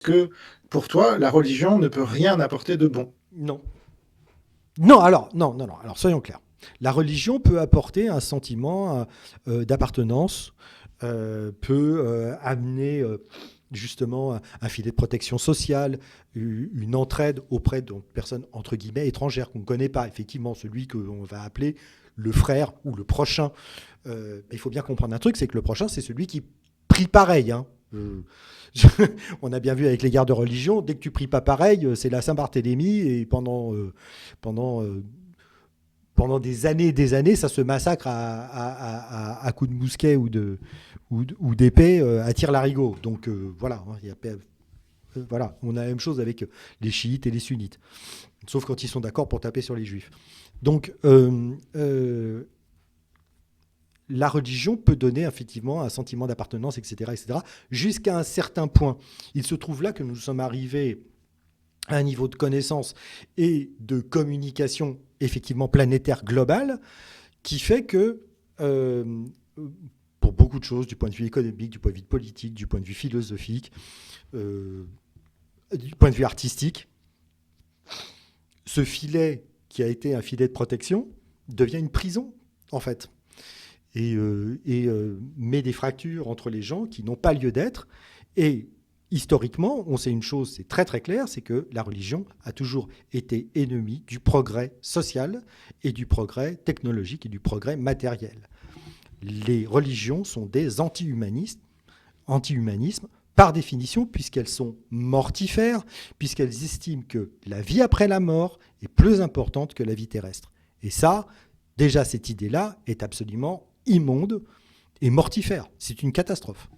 Que pour toi, la religion ne peut rien apporter de bon. Non. Non, alors, non, non, non. Alors, soyons clairs. La religion peut apporter un sentiment d'appartenance, peut amener justement un filet de protection sociale, une entraide auprès de personnes entre guillemets étrangères qu'on ne connaît pas. Effectivement, celui qu'on va appeler le frère ou le prochain. Il faut bien comprendre un truc, c'est que le prochain, c'est celui qui prie pareil. Hein. On a bien vu avec les guerres de religion, dès que tu pries pas pareil, c'est la Saint-Barthélemy et pendant, pendant des années, ça se massacre à coups de mousquet ou d'épée à tir-larigot. Donc voilà, hein, voilà, on a la même chose avec les chiites et les sunnites, sauf quand ils sont d'accord pour taper sur les juifs. Donc la religion peut donner effectivement un sentiment d'appartenance, etc., etc., jusqu'à un certain point. Il se trouve là que nous sommes arrivés à un niveau de connaissance et de communication effectivement planétaire globale qui fait que pour beaucoup de choses, du point de vue économique, du point de vue politique, du point de vue philosophique, du point de vue artistique, ce filet qui a été un filet de protection devient une prison, en fait. Met des fractures entre les gens qui n'ont pas lieu d'être. Et historiquement, on sait une chose, c'est très très clair, c'est que la religion a toujours été ennemie du progrès social et du progrès technologique et du progrès matériel. Les religions sont des anti-humanismes par définition, puisqu'elles sont mortifères, puisqu'elles estiment que la vie après la mort est plus importante que la vie terrestre. Et ça, déjà, cette idée-là est absolument immonde et mortifère. C'est une catastrophe.